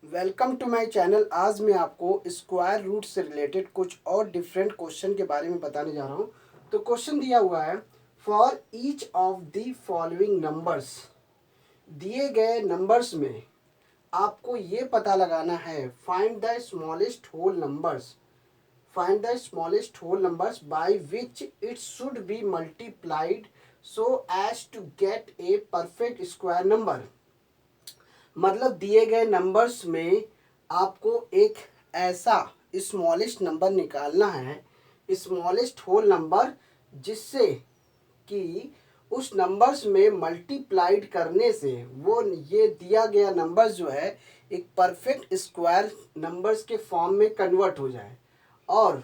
Welcome to my channel. आज मैं आपको स्क्वायर रूट से रिलेटेड कुछ और डिफरेंट क्वेश्चन के बारे में बताने जा रहा हूँ। तो क्वेश्चन दिया हुआ है, for each of the following numbers. दिए गए नंबर्स में आपको ये पता लगाना है, find the smallest whole numbers, find the smallest whole numbers by which it should be multiplied so as to get a perfect square number. मतलब दिए गए नंबर्स में आपको एक ऐसा स्मॉलेस्ट नंबर निकालना है, स्मॉलेस्ट होल नंबर, जिससे कि उस नंबर्स में मल्टीप्लाइड करने से वो ये दिया गया नंबर जो है एक परफेक्ट स्क्वायर नंबर्स के फॉर्म में कन्वर्ट हो जाए। और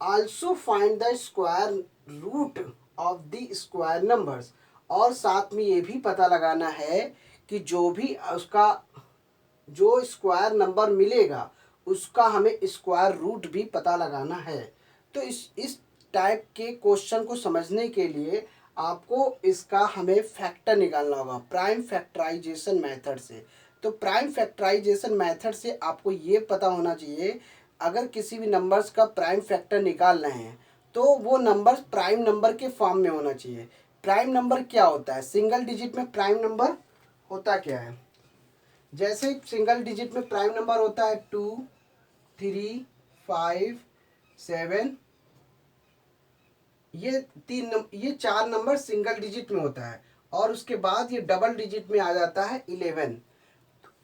also find the square root of the square numbers. और साथ में ये भी पता लगाना है कि जो भी उसका जो स्क्वायर नंबर मिलेगा उसका हमें स्क्वायर रूट भी पता लगाना है। तो इस टाइप के क्वेश्चन को समझने के लिए आपको इसका हमें फैक्टर निकालना होगा प्राइम फैक्टराइजेशन मेथड से। तो प्राइम फैक्टराइजेशन मेथड से आपको ये पता होना चाहिए, अगर किसी भी नंबर्स का प्राइम फैक्टर निकाल रहे हैं तो वो नंबर प्राइम नंबर के फॉर्म में होना चाहिए। प्राइम नंबर क्या होता है? सिंगल डिजिट में प्राइम नंबर होता क्या है? जैसे सिंगल डिजिट में प्राइम नंबर होता है 2, 3, 5, 7। ये चार नंबर सिंगल डिजिट में होता है। और उसके बाद ये डबल डिजिट में आ जाता है 11,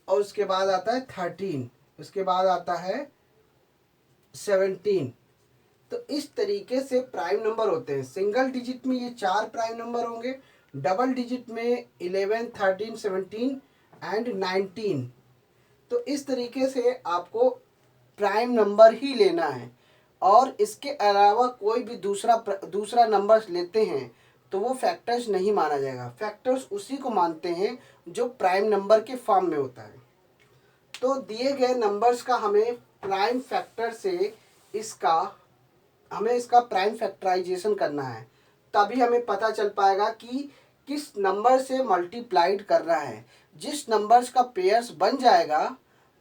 और उसके बाद आता है 13, उसके बाद आता है 17। तो इस तरीके से प्राइम नंबर होते हैं। सिंगल डिजिट में ये चार प्राइम नंबर होंगे, डबल डिजिट में 11, 13, 17 एंड 19। तो इस तरीके से आपको प्राइम नंबर ही लेना है। और इसके अलावा कोई भी दूसरा नंबर लेते हैं तो वो फैक्टर्स नहीं माना जाएगा। फैक्टर्स उसी को मानते हैं जो प्राइम नंबर के फॉर्म में होता है। तो दिए गए नंबर्स का हमें प्राइम फैक्टर से इसका हमें इसका प्राइम फैक्टराइजेशन करना है, तभी हमें पता चल पाएगा कि किस नंबर से मल्टीप्लाइड कर रहा है। जिस नंबर्स का पेयर्स बन जाएगा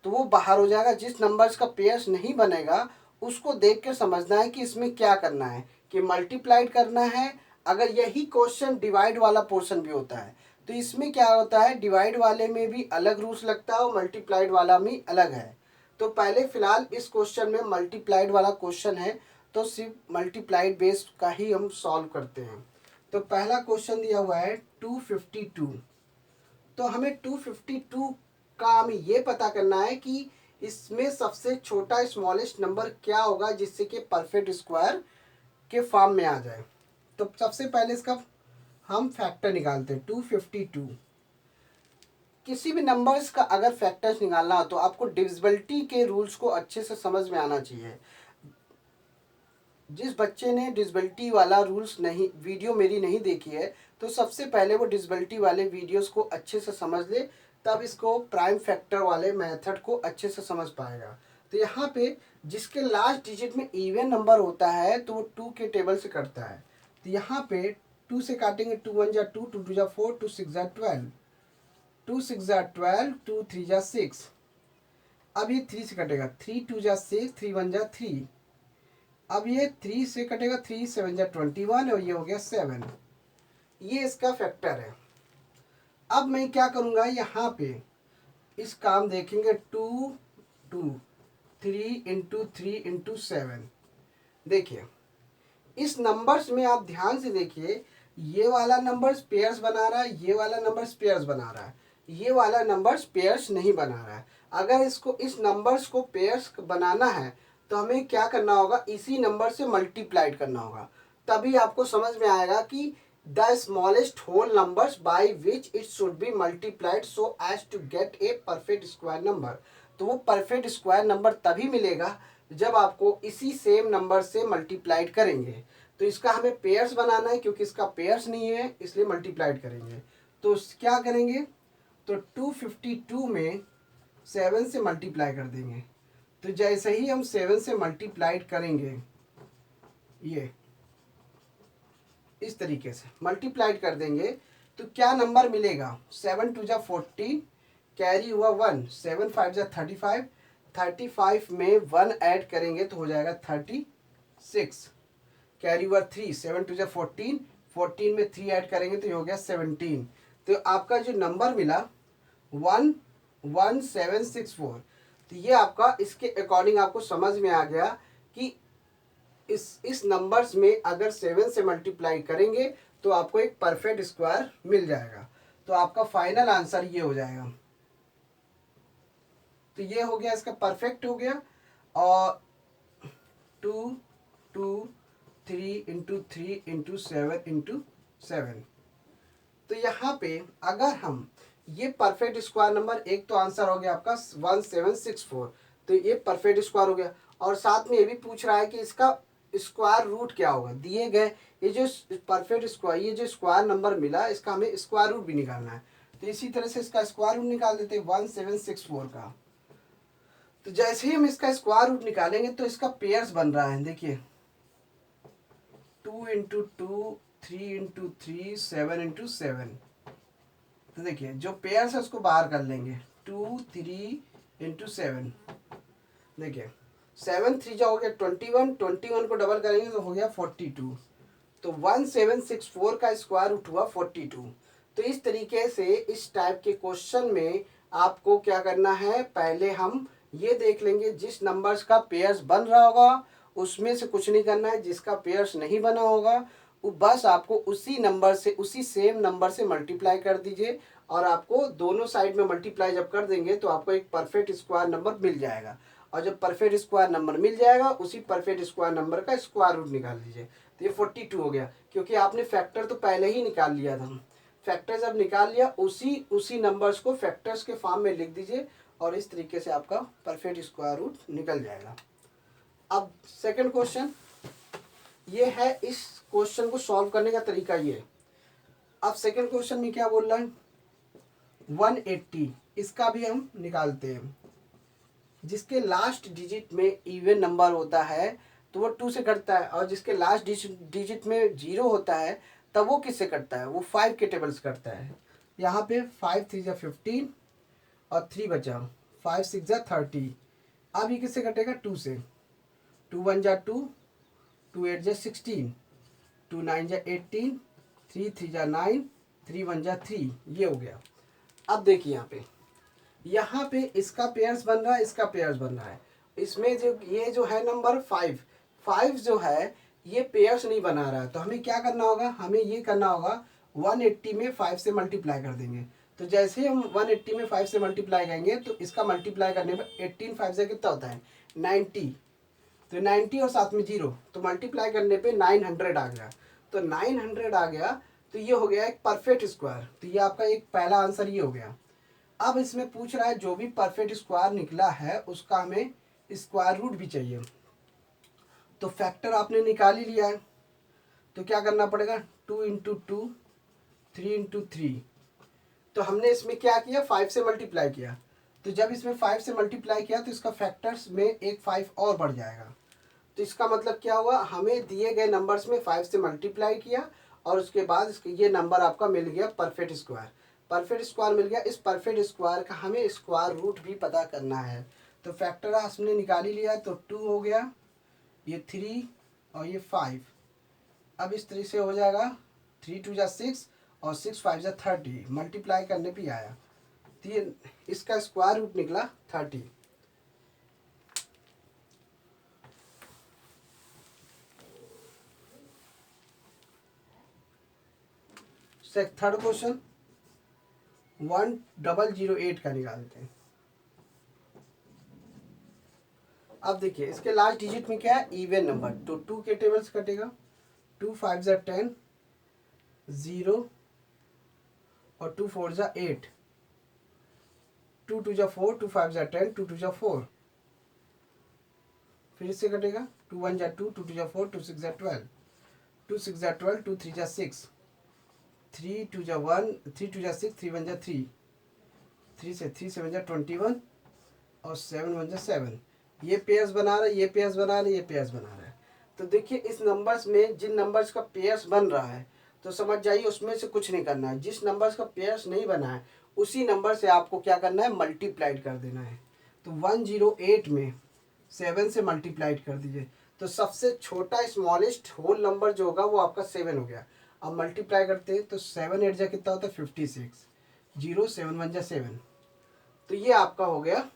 तो वो बाहर हो जाएगा, जिस नंबर्स का पेयर्स नहीं बनेगा उसको देख कर समझना है कि इसमें क्या करना है, कि मल्टीप्लाइड करना है। अगर यही क्वेश्चन डिवाइड वाला पोर्शन भी होता है तो इसमें क्या होता है, डिवाइड वाले में भी अलग रूल्स लगता है और मल्टीप्लाइड वाला भी अलग है। तो पहले फिलहाल इस क्वेश्चन में मल्टीप्लाइड वाला क्वेश्चन है, तो सिर्फ मल्टीप्लाइड बेस का ही हम सॉल्व करते हैं। तो पहला क्वेश्चन दिया हुआ है 252। तो हमें 252 का हमें ये पता करना है कि इसमें सबसे छोटा स्मॉलेस्ट नंबर क्या होगा जिससे कि परफेक्ट स्क्वायर के फॉर्म में आ जाए। तो सबसे पहले इसका हम फैक्टर निकालते हैं 252। किसी भी नंबर्स का अगर फैक्टर्स निकालना हो तो आपको डिविजिबिलिटी के रूल्स को अच्छे से समझ में आना चाहिए। जिस बच्चे ने डिसेबिलिटी वाला रूल्स नहीं वीडियो मेरी नहीं देखी है तो सबसे पहले वो डिसेबिलिटी वाले वीडियोस को अच्छे से समझ ले, तब इसको प्राइम फैक्टर वाले मेथड को अच्छे से समझ पाएगा। तो यहाँ पे जिसके लास्ट डिजिट में इवन नंबर होता है तो वो 2 के टेबल से कटता है। तो यहाँ पे 2 से काटेंगे, 2 1 जा 2, 2 2 जा 4, 2 6 जा 12, 2 6 जा 12, 2 3 जा 6। अब ये 3 से कटेगा, 3 2 जा 6, 3 1 जा 3। अब ये 3 से कटेगा, 3 7 जा 21 और ये हो गया 7। ये इसका फैक्टर है। अब मैं क्या करूँगा, यहाँ पे इस काम देखेंगे 2 2 3 इंटू 3 इंटू 7। देखिए इस नंबर्स में आप ध्यान से देखिए, ये वाला नंबर्स पेयर्स बना रहा है, ये वाला नंबर्स पेयर्स बना रहा है, ये वाला नंबर्स पेयर्स नहीं बना रहा है। अगर इसको इस नंबर्स को पेयर्स बनाना है तो हमें क्या करना होगा, इसी नंबर से मल्टीप्लाइड करना होगा। तभी आपको समझ में आएगा कि the smallest whole numbers by which it should be multiplied so as to get a perfect square number. तो वो परफेक्ट स्क्वायर नंबर तभी मिलेगा जब आपको इसी सेम नंबर से मल्टीप्लाइड करेंगे। तो इसका हमें पेयर्स बनाना है, क्योंकि इसका पेयर्स नहीं है इसलिए मल्टीप्लाइड करेंगे। तो क्या करेंगे, तो 252 में 7 से मल्टीप्लाई कर देंगे। तो जैसे ही हम 7 से मल्टीप्लाइड करेंगे, ये इस तरीके से मल्टीप्लाइड कर देंगे तो क्या नंबर मिलेगा, 7 2 जा 14, कैरी हुआ 1, 7 5 जा 35, 35 में 1 ऐड करेंगे तो हो जाएगा 36। कैरी हुआ 3, 7 2 जा 14, 14 में 3 ऐड करेंगे तो ये हो गया 17। तो आपका जो नंबर मिला 11764, तो ये आपका इसके अकॉर्डिंग आपको समझ में आ गया कि इस नंबर्स में अगर 7 से मल्टीप्लाई करेंगे तो आपको एक परफेक्ट स्क्वायर मिल जाएगा। तो आपका फाइनल आंसर ये हो जाएगा। तो ये हो गया, इसका परफेक्ट हो गया। और 2 2 3 इंटू 3 इंटू 7 इंटू 7। तो यहाँ पे अगर हम ये परफेक्ट स्क्वायर नंबर, एक तो आंसर हो गया आपका 1764, तो ये परफेक्ट स्क्वायर हो गया। और साथ में ये भी पूछ रहा है कि इसका स्क्वायर रूट क्या होगा। दिए गए ये जो परफेक्ट स्क्वायर, ये जो स्क्वायर नंबर मिला, इसका हमें स्क्वायर रूट भी निकालना है। तो इसी तरह से इसका स्क्वायर रूट निकाल देते हैं 1764 का। तो जैसे ही हम इसका स्क्वायर रूट निकालेंगे तो इसका पेयर्स बन रहा है, देखिए 2 इंटू 2, 3 इंटू 3, 7 इंटू 7। तो देखिए जो पेयर्स है उसको बाहर कर लेंगे, 2 3 इंटू 7। देखिए 7 3 जा हो गया 21, 21 को डबल करेंगे तो हो गया 42। तो 1764 का स्क्वायर रूट हुआ 42। तो इस तरीके से इस टाइप के क्वेश्चन में आपको क्या करना है, पहले हम ये देख लेंगे जिस नंबर्स का पेयर्स बन रहा होगा उसमें से कुछ नहीं करना है, जिसका पेयर्स नहीं बना होगा वो बस आपको उसी नंबर से, उसी सेम नंबर से मल्टीप्लाई कर दीजिए। और आपको दोनों साइड में मल्टीप्लाई जब कर देंगे तो आपको एक परफेक्ट स्क्वायर नंबर मिल जाएगा। और जब परफेक्ट स्क्वायर नंबर मिल जाएगा उसी परफेक्ट स्क्वायर नंबर का स्क्वायर रूट निकाल लीजिए। तो ये 42 हो गया, क्योंकि आपने फैक्टर तो पहले ही निकाल लिया था। फैक्टर जब निकाल लिया उसी नंबर्स को फैक्टर्स के फॉर्म में लिख दीजिए और इस तरीके से आपका परफेक्ट स्क्वायर रूट निकल जाएगा। अब सेकंड क्वेश्चन ये है, इस क्वेश्चन को सॉल्व करने का तरीका ये है। अब सेकंड क्वेश्चन में क्या बोल रहा है, 180, इसका भी हम निकालते हैं। जिसके लास्ट डिजिट में इवन नंबर होता है तो वो 2 से कटता है, और जिसके लास्ट डिजिट में 0 होता है तब वो किससे कटता है, वो 5 के टेबल से कटता है। यहाँ पे 5 3 जा 15 और 3 बचा, 5 6 जा 30। अब ये किससे कटेगा, 2 से। 2 1 जा 2, 2 8 जा 16, 2 9 जा 18, 3 3 जा 9, 3 1 जा 3, ये हो गया। अब देखिए यहाँ पे इसका पेयर्स बन रहा है, इसका पेयर्स बन रहा है। इसमें जो ये जो है नंबर 5 जो है ये पेयर्स नहीं बना रहा है। तो हमें क्या करना होगा, हमें ये करना होगा 180 में 5 से मल्टीप्लाई कर देंगे। तो जैसे हम 180 में 5 से मल्टीप्लाई करेंगे तो इसका मल्टीप्लाई करने पर 18 5 से कितना होता है 90। तो 90 और साथ में 0, तो मल्टीप्लाई करने पे 900 आ गया। तो 900 आ गया तो ये हो गया एक परफेक्ट स्क्वायर। तो ये आपका एक पहला आंसर ये हो गया। अब इसमें पूछ रहा है जो भी परफेक्ट स्क्वायर निकला है उसका हमें स्क्वायर रूट भी चाहिए। तो फैक्टर आपने निकाल ही लिया है, तो क्या करना पड़ेगा, 2 इंटू 2, 3 इंटू 3। तो हमने इसमें क्या किया, 5 से मल्टीप्लाई किया। तो जब इसमें 5 से मल्टीप्लाई किया तो इसका फैक्टर्स में एक 5 और बढ़ जाएगा। तो इसका मतलब क्या हुआ, हमें दिए गए नंबर्स में 5 से मल्टीप्लाई किया और उसके बाद इसके ये नंबर आपका मिल गया परफेक्ट स्क्वायर। परफेक्ट स्क्वायर मिल गया। इस परफेक्ट स्क्वायर का हमें स्क्वायर रूट भी पता करना है। तो फैक्टर हमने निकाल ही लिया है, तो 2 हो गया, ये 3 और ये 5। अब इस तरह से हो जाएगा, 3 2 जा 6 और 6 5 जा 30, मल्टीप्लाई करने पे आया। तो ये इसका स्क्वायर रूट निकला 30। थर्ड क्वेश्चन 1008 का निकालते हैं। अब देखिए इसके लास्ट डिजिट में क्या है, इवन नंबर, तो 2 के टेबल से कटेगा। 2 5 जा 10, 0 और 2 4 जा 8, 2 2 जा 4, 2 5 जा 10, 2 2 जा 4। फिर इससे कटेगा, 2 1 जा 2, 2 2 जा 4, 2 6 जा 12, 2 6 जा 12, 2 3 जा 6, 3 2 जा 1, 3 2 जा 6, 3 1 जा 3, 3 से 3 7 जा 21 और 7 1 जा 7। ये पेयर्स बना रहा है, ये पेयर्स बना रहा है, ये पेयर्स बना रहा है। तो देखिए इस नंबर्स में जिन नंबर्स का पेयर्स बन रहा है तो समझ जाइए उसमें से कुछ नहीं करना है। जिस नंबर्स का पेयर्स नहीं बना है उसी नंबर से आपको क्या करना है, मल्टीप्लाइड कर देना है। तो 108 में 7 से मल्टीप्लाइड कर दीजिए, तो सबसे छोटा स्मॉलेस्ट होल नंबर जो होगा वो आपका 7 हो गया। अब मल्टीप्लाई करते हैं तो 7 8 जा कितना होता है 56, 0 7 1 जा 7। तो ये आपका हो गया,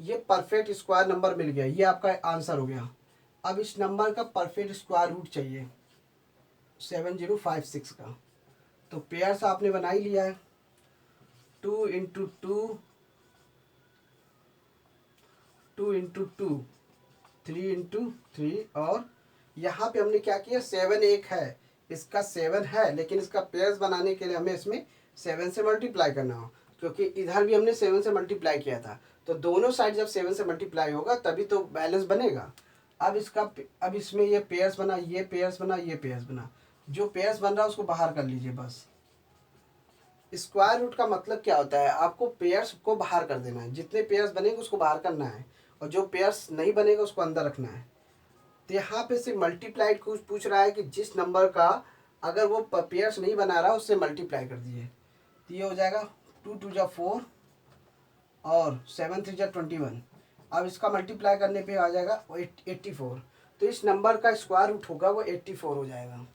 ये परफेक्ट स्क्वायर नंबर मिल गया, ये आपका आंसर हो गया। अब इस नंबर का परफेक्ट स्क्वायर रूट चाहिए 7056 का। तो पेयर्स आपने बना ही लिया है, 2 इंटू 2, 2 इंटू 2, 3 इंटू 3, और यहाँ पे हमने क्या किया, 7 एक है, इसका 7 है, लेकिन इसका पेयर्स बनाने के लिए हमें इसमें 7 से मल्टीप्लाई करना हो, क्योंकि इधर भी हमने 7 से मल्टीप्लाई किया था। तो दोनों साइड जब 7 से मल्टीप्लाई होगा तभी तो बैलेंस बनेगा। अब इसमें ये पेयर्स बना, ये पेयर्स बना, ये पेयर्स बना, जो पेयर्स बन रहा है उसको बाहर कर लीजिए बस। स्क्वायर रूट का मतलब क्या होता है, आपको पेयर्स को बाहर कर देना है, जितने पेयर्स बनेंगे उसको बाहर करना है, और जो पेयर्स नहीं बनेगा उसको अंदर रखना है। तो यहाँ पे से मल्टीप्लाइड कुछ पूछ रहा है कि जिस नंबर का अगर वो पेयर्स नहीं बना रहा उससे मल्टीप्लाई कर दीजिए। तो ये हो जाएगा 2 2 जा 4 और 7 3 जा 21। अब इसका मल्टीप्लाई करने पे आ जाएगा 84। तो इस नंबर का स्क्वायर रूट होगा वो 84 हो जाएगा।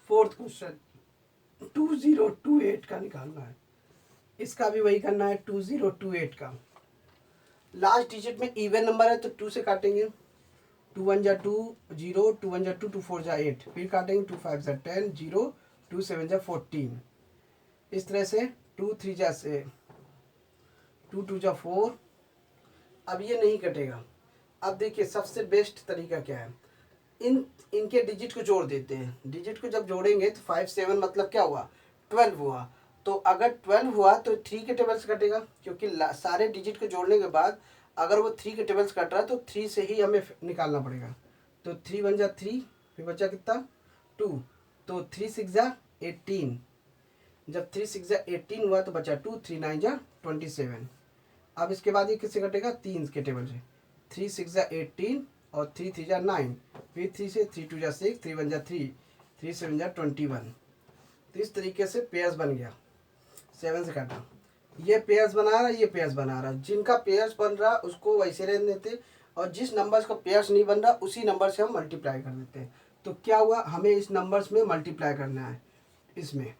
फोर्थ क्वेश्चन 2028 का निकालना है, इसका भी वही करना है 2028 का। लास्ट डिजिट में इवन नंबर है तो 2 से काटेंगे, 2 1 जा 2 0, 2 1 जा 2, 2 4 जा 8, फिर काटेंगे 2 5 जा 10 0, 2 7 जा 14। इस तरह से 2 3 जा 2 2 जा 4। अब ये नहीं कटेगा। अब देखिए सबसे बेस्ट तरीका क्या है, इनके डिजिट को जोड़ देते हैं। डिजिट को जब जोड़ेंगे तो 5 7 मतलब क्या हुआ, 12 हुआ। तो अगर 12 हुआ तो 3 के टेबल से कटेगा, क्योंकि सारे डिजिट को जोड़ने के बाद अगर वो 3 के टेबल से कट रहा है तो 3 से ही हमें निकालना पड़ेगा। तो 3 1 जा 3, फिर बचा कितना 2, तो 3 6 जा 18। जब 3 6 जा 18 हुआ तो बचा 2, 3 9 जा 27। अब इसके बाद ये किससे कटेगा, 3 के टेबल से, 3 6 जा 18 और 3 3 जा 9, फिर 3 से 3 2 जा 6, 3 1 जा 3, 3 7 जा 21। तो इस तरीके से पेयर्स बन गया, 7 से काटा। ये पेयर्स बना रहा, ये पेयर्स बना रहा, जिनका पेयर्स बन रहा उसको वैसे रहने देते, और जिस नंबर्स का पेयर्स नहीं बन रहा उसी नंबर से हम मल्टीप्लाई कर देते हैं। तो क्या हुआ, हमें इस नंबर्स में मल्टीप्लाई करना है इसमें।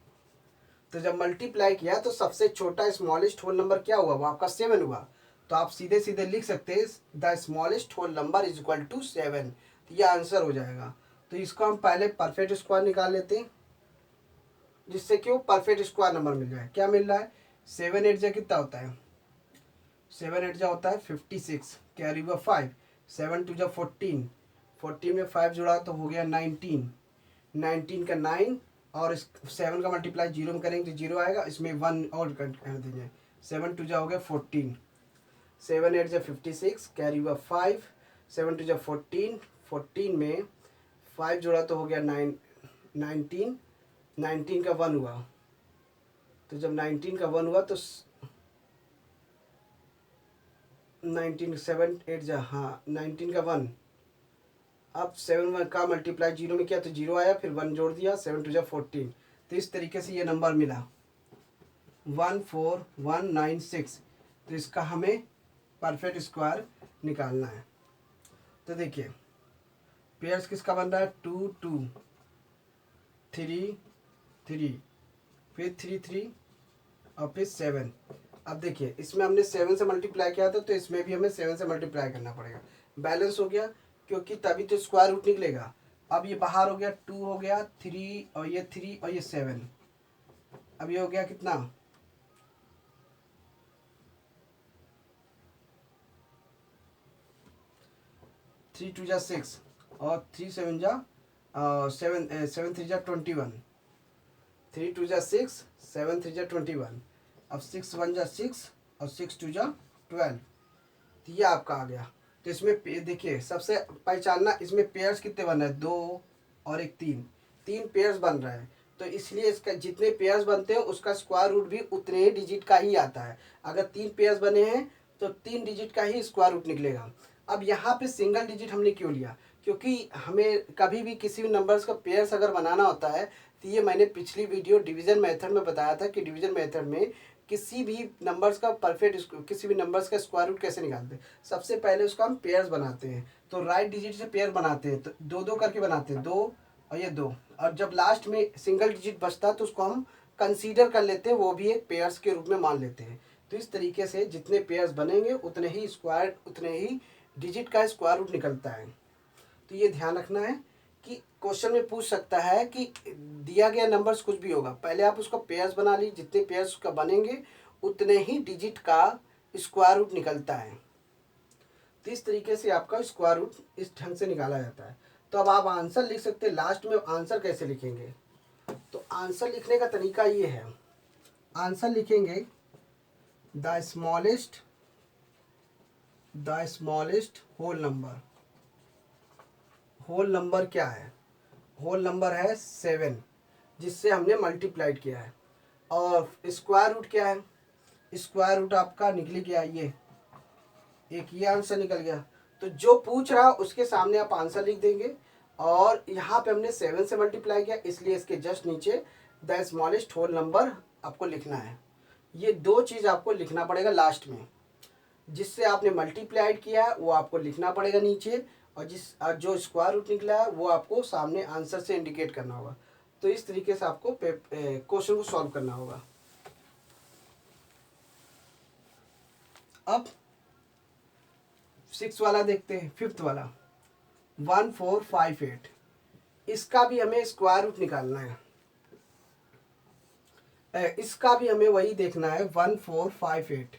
तो जब मल्टीप्लाई किया तो सबसे छोटा स्मॉलेस्ट होल नंबर क्या हुआ, वो आपका 7 हुआ। तो आप सीधे सीधे लिख सकते हैं the smallest whole number is equal to 7। तो ये आंसर हो जाएगा। तो इसको हम पहले परफेक्ट स्क्वायर निकाल लेते हैं, जिससे कि वो परफेक्ट स्क्वायर नंबर मिल जाए। क्या मिल रहा है, 7 8 जा कितना होता है, 7 8 जा होता है 56, कैरी हुआ 5, 7 2 जा 14, 14 में 5 जुड़ा तो हो गया 19, 19 का 9, और इस 7 का मल्टीप्लाई 0 में करेंगे तो 0 आएगा, इसमें 1 और कर देंगे, 7 2 जा हो गया 14, 7 8 जा 56, कैरी हुआ 5, 7 2 जा 14, 14 में 5 जुड़ा तो हो गया 19, 19 का 1 हुआ। तो जब 19 का 1 हुआ तो 19 7 8 जा, हाँ 19 का 1। अब 7 का मल्टीप्लाई 0 में किया तो 0 आया, फिर 1 जोड़ दिया, 7 2 जा 14। तो इस तरीके से ये नंबर मिला 14196। तो इसका हमें परफेक्ट स्क्वायर निकालना है। तो देखिए पेयर्स किसका बन रहा है, 2 2 3 3, फिर 3 3 और फिर 7। अब देखिए इसमें हमने 7 से मल्टीप्लाई किया था तो इसमें भी हमें 7 से मल्टीप्लाई करना पड़ेगा, बैलेंस हो गया, क्योंकि तभी तो स्क्वायर रूट निकलेगा। अब ये बाहर हो गया, 2 हो गया, 3 और ये 3 और ये 7। अब ये हो गया कितना, 3 2 जा 6 और 3 7 जा 7 3 जा 21, 3 2 जा 6, 7 3 जा 21। अब 6 1 जा 6 और 6 2 जा 12। तो ये आपका आ गया। तो इसमें देखिए सबसे पहचानना, इसमें पेयर्स कितने बन रहे हैं, 2 और एक 3, 3 पेयर्स बन रहे हैं। तो इसलिए इसका जितने पेयर्स बनते हैं उसका स्क्वायर रूट भी उतने ही डिजिट का ही आता है। अगर 3 पेयर्स बने हैं तो 3 डिजिट का ही स्क्वायर रूट निकलेगा। अब यहाँ पे सिंगल डिजिट हमने क्यों लिया, क्योंकि हमें कभी भी किसी भी नंबर्स का पेयर्स अगर बनाना होता है तो ये मैंने पिछली वीडियो डिवीज़न मेथड में बताया था कि डिवीज़न मेथड में किसी भी नंबर्स का किसी भी नंबर्स का स्क्वायर रूट कैसे निकालते हैं। सबसे पहले उसका हम पेयर्स बनाते हैं, तो राइट डिजिट से पेयर बनाते हैं, तो दो दो करके बनाते हैं, 2 और ये 2, और जब लास्ट में सिंगल डिजिट बचता है तो उसको हम कंसीडर कर लेते हैं, वो भी एक पेयर्स के रूप में मान लेते हैं। तो इस तरीके से जितने पेयर्स बनेंगे उतने ही डिजिट का स्क्वायर रूट निकलता है। तो ये ध्यान रखना है कि क्वेश्चन में पूछ सकता है कि दिया गया नंबर्स कुछ भी होगा, पहले आप उसका पेयर्स बना ली, जितने पेयर्स उसका बनेंगे उतने ही डिजिट का स्क्वायर रूट निकलता है। तो इस तरीके से आपका स्क्वायर रूट इस ढंग से निकाला जाता है। तो अब आप आंसर लिख सकते हैं। लास्ट में आंसर कैसे लिखेंगे, तो आंसर लिखने का तरीका ये है, आंसर लिखेंगे the smallest whole number. Whole number क्या है, होल नंबर है 7 जिससे हमने मल्टीप्लाइड किया है। और स्क्वायर रूट क्या है, स्क्वायर रूट आपका निकल गया ये आंसर निकल गया। तो जो पूछ रहा उसके सामने आप आंसर लिख देंगे, और यहाँ पे हमने 7 से मल्टीप्लाई किया इसलिए इसके जस्ट नीचे द स्मॉलेस्ट होल नंबर आपको लिखना है। ये 2 चीज़ आपको लिखना पड़ेगा लास्ट में, जिससे आपने मल्टीप्लाइड किया है वो आपको लिखना पड़ेगा नीचे, और जो स्क्वायर रूट निकला है वो आपको सामने आंसर से इंडिकेट करना होगा। तो इस तरीके से आपको क्वेश्चन को सॉल्व करना होगा। अब 6 वाला देखते हैं, 5th वाला 1458। इसका भी हमें स्क्वायर रूट निकालना है, इसका भी हमें वही देखना है 1458।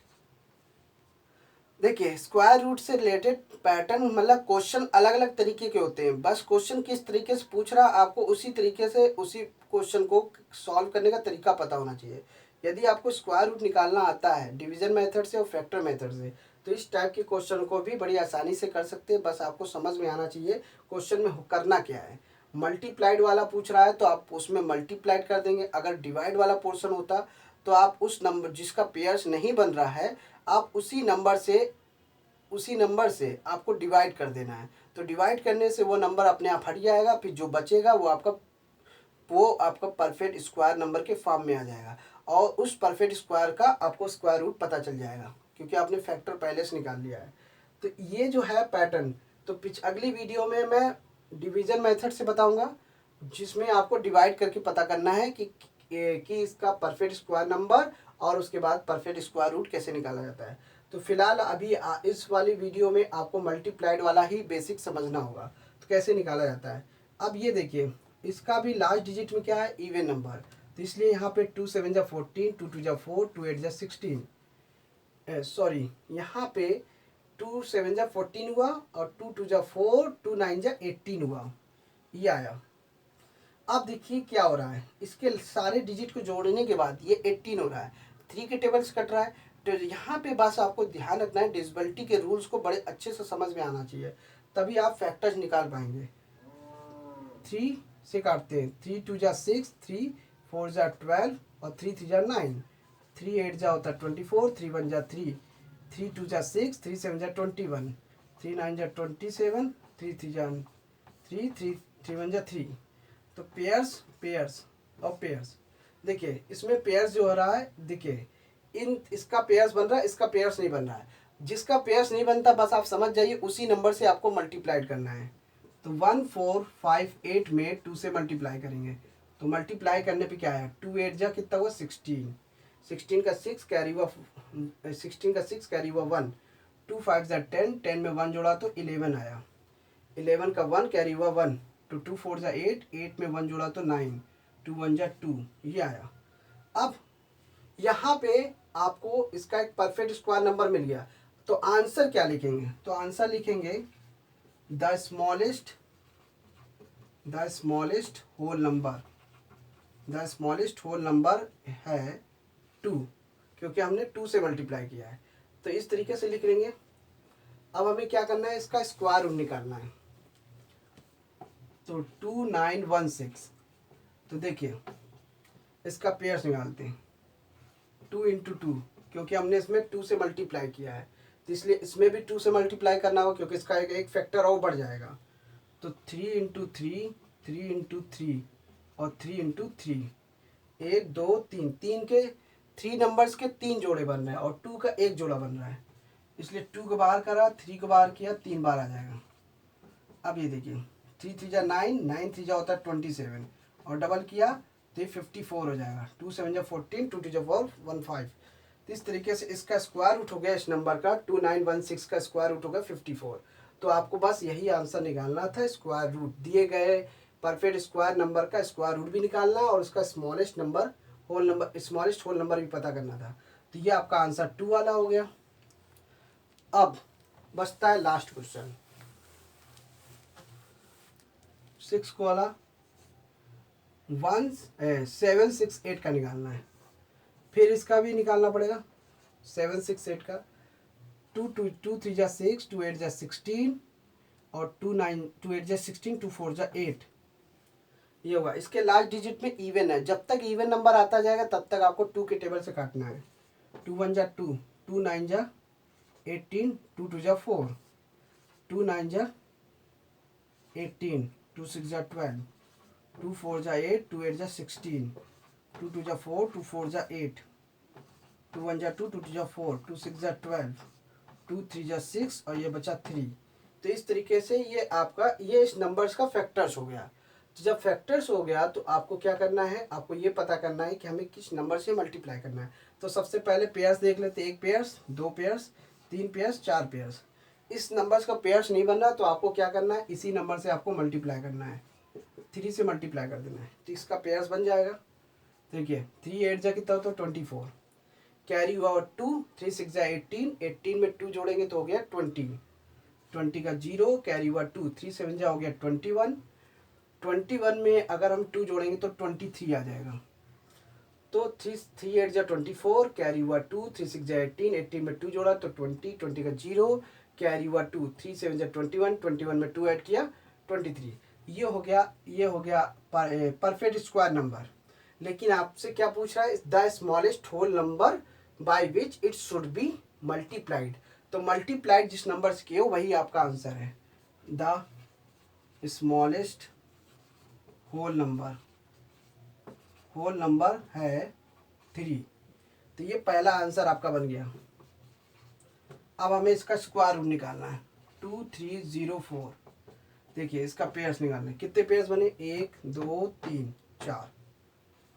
देखिए स्क्वायर रूट से रिलेटेड पैटर्न मतलब क्वेश्चन अलग अलग तरीके के होते हैं, बस क्वेश्चन किस तरीके से पूछ रहा आपको उसी तरीके से उसी क्वेश्चन को सॉल्व करने का तरीका पता होना चाहिए। यदि आपको स्क्वायर रूट निकालना आता है डिवीजन मेथड से और फैक्टर मेथड से, तो इस टाइप के क्वेश्चन को भी बड़ी आसानी से कर सकते हैं। बस आपको समझ में आना चाहिए क्वेश्चन में करना क्या है। मल्टीप्लाइड वाला पूछ रहा है तो आप उसमें मल्टीप्लाइड कर देंगे। अगर डिवाइड वाला पोर्शन होता तो आप उस नंबर जिसका पेयर्स नहीं बन रहा है आप उसी नंबर से आपको डिवाइड कर देना है। तो डिवाइड करने से वो नंबर अपने आप हट जाएगा, फिर जो बचेगा वो आपका परफेक्ट स्क्वायर नंबर के फॉर्म में आ जाएगा, और उस परफेक्ट स्क्वायर का आपको स्क्वायर रूट पता चल जाएगा क्योंकि आपने फैक्टर पहले से निकाल लिया है। तो ये जो है पैटर्न, तो अगली वीडियो में मैं डिवीजन मेथड से बताऊंगा, जिसमें आपको डिवाइड करके पता करना है कि इसका परफेक्ट स्क्वायर नंबर और उसके बाद परफेक्ट स्क्वायर रूट कैसे निकाला जाता है। तो फिलहाल अभी इस वाली वीडियो में आपको मल्टीप्लाइड वाला ही बेसिक समझना होगा, तो कैसे निकाला जाता है। अब ये देखिए इसका भी लास्ट डिजिट में क्या है, इवन नंबर, तो इसलिए यहाँ पे 2 7 जा 14, 2 2 जा 4, 2 8 जा 16, सॉरी यहाँ पे 2 7 जा 14 हुआ और 2 2 जा 4, 2 9 जा 18 हुआ, ये आया। अब देखिए क्या हो रहा है, इसके सारे डिजिट को जोड़ने के बाद ये 18 हो रहा है, 3 के टेबल से कट रहा है। तो यहाँ पे बस आपको ध्यान रखना है, डिविजिबिलिटी के रूल्स को बड़े अच्छे से समझ में आना चाहिए, तभी आप फैक्टर्स निकाल पाएंगे। 3 से काटते हैं, 3 2 जा 6, 3 4 जा 12 और 3 3 जा 9, 3 8 जा होता है 24, 3 1 जा 3, 3 2 जा 6, 3 7 जा 21, 3 9 जा 27, 3 3 जा 3, 3 1 जा 3। तो पेयर्स और पेयर्स, देखिए इसमें पेयर्स जो हो रहा है, देखिए इसका पेयर्स बन रहा है, इसका पेयर्स नहीं बन रहा है। जिसका पेयर्स नहीं बनता बस आप समझ जाइए उसी नंबर से आपको मल्टीप्लाइड करना है। तो 1458 में 2 से मल्टीप्लाई करेंगे, तो मल्टीप्लाई करने पे क्या है, 2 8 जा कितना हुआ 16, 16 का 6 कैरी हुआ 1, 2 5 जा 10, 10 में 1 जोड़ा तो 11 आया, 11 का 1 कैरी हुआ 1, तो 2 4 जा 8, 8 में 1 जोड़ा तो 9, 2 1 जा 2, ये आया। अब यहाँ पे आपको इसका एक परफेक्ट स्क्वायर नंबर मिल गया, तो आंसर क्या लिखेंगे, तो आंसर लिखेंगे the smallest whole number. The smallest whole number है 2, क्योंकि हमने 2 से मल्टीप्लाई किया है, तो इस तरीके से लिख लेंगे। अब हमें क्या करना है, इसका स्क्वायर रूट निकालना है। तो 2916, तो देखिए इसका पेयर्स निकालते हैं, 2 × 2, क्योंकि हमने इसमें 2 से मल्टीप्लाई किया है, तो इसलिए इसमें भी 2 से मल्टीप्लाई करना होगा क्योंकि इसका एक फैक्टर और बढ़ जाएगा। तो 3 इंटू 3, 3 इंटू 3 और 3 इंटू 3, 1 2 3, 3 के 3 नंबर्स के 3 जोड़े बन रहे हैं और 2 का एक जोड़ा बन रहा है, इसलिए 2 को बाहर करा, 3 को बाहर किया, 3 बार आ जाएगा। अब ये देखिए 3 3 जा 9, 9 3 जा होता है 27 और डबल किया तो ये 54 हो जाएगा। 2 7 जा 14, 2 2 जा 4 15। तो इस तरीके से इसका स्क्वायर रूट हो गया इस नंबर का 2916 का स्क्वायर रूट हो गया 54। तो आपको बस यही आंसर निकालना था, स्क्वायर रूट दिए गए परफेक्ट स्क्वायर नंबर का स्क्वायर रूट भी निकालना और उसका smallest number smallest whole number भी पता करना था। तो ये आपका आंसर 2 वाला हो गया। अब बचता है लास्ट क्वेश्चन 6 वाला 768 का निकालना है। फिर इसका भी निकालना पड़ेगा 768 का। 2 3 जा 6, 2 8 जा 16 और 2 8 जा 16, 2 4 जा 8 ये होगा। इसके लास्ट डिजिट में इवन है, जब तक इवन नंबर आता जाएगा तब तक आपको 2 के टेबल से काटना है। 2 1 जा 2, 2 9 जा 18, 2 2 जा 4, 2 9 जा 18, 2 6 जा 12, 2 4 जा 8, 2 8 जा 16, 2 2 जा 4, 2 4 जा 8, 2 1 जा 2, 2 2 जा 4, 2 6 जा 12, 2 3 जा 6 और ये बचा 3। तो इस तरीके से ये आपका ये इस नंबर्स का फैक्टर्स हो गया। तो जब फैक्टर्स हो गया तो आपको क्या करना है, आपको ये पता करना है कि हमें किस नंबर से मल्टीप्लाई करना है। तो सबसे पहले पेयर्स देख लेते हैं, 1 पेयर्स, 2 पेयर्स, 3 पेयर्स, 4 पेयर्स। इस नंबर्स का पेयर्स नहीं बन रहा तो आपको क्या करना है, इसी नंबर से आपको मल्टीप्लाई करना है, 3 से मल्टीप्लाई कर देना है तो इसका पेयर्स बन जाएगा। देखिए 3 8 जा कितना होता है 24, कैरी हुआ 2, 3 6 जा 18, 18 में 2 जोड़ेंगे तो हो गया 20, 20 का 0, कैरी हुआ 2, 3 7 जा हो गया 21, 21 में अगर हम 2 जोड़ेंगे तो 23 आ जाएगा। तो 3 8 जा 24, कैरी हुआ 2, 3 6 जा 18, 18 में 2 जोड़ा तो 20, 20 का 0, कैरी हुआ 2, 3 7 जा 21, 21 में 2 ऐड किया 23। ये हो गया परफेक्ट स्क्वायर नंबर। लेकिन आपसे क्या पूछ रहा है, the smallest whole number by which it should be multiplied. तो मल्टीप्लाइड जिस नंबर से किए हो वही आपका आंसर है। द स्मॉलेस्ट होल नंबर है 3। तो ये पहला आंसर आपका बन गया। अब हमें इसका स्क्वायर रूट निकालना है 2304। देखिए इसका पेयर्स निकालना है, कितने पेयर्स बने 1 2 3 4,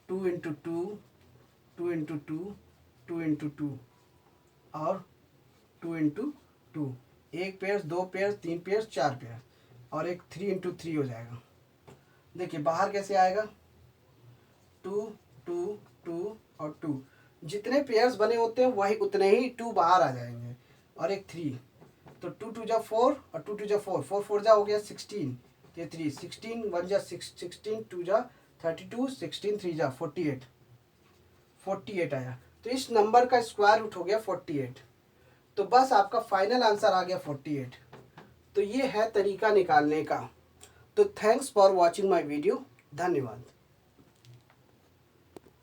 2 इंटू 2, 2 इंटू 2, 2 इंटू 2 और 2 into 2, 1 pairs, 2 pairs, 3 pairs, 4 pairs और एक 3 इंटू 3 हो जाएगा। देखिए बाहर कैसे आएगा 2 2 2 और 2, जितने पेयर्स बने होते हैं वही उतने ही 2 बाहर आ जाएंगे और एक 3, तो 2 2 जा 4 और 2 2 जा 4, 4 4 जा हो गया 16, ये 3, 16 1 जा 16, 2 जा 32, 16 3 जा 48, 48 आया। तो इस नंबर का स्क्वायर रूट हो गया 48। तो बस आपका फाइनल आंसर आ गया 48। तो ये है तरीका निकालने का। तो thanks for watching my video, धन्यवाद।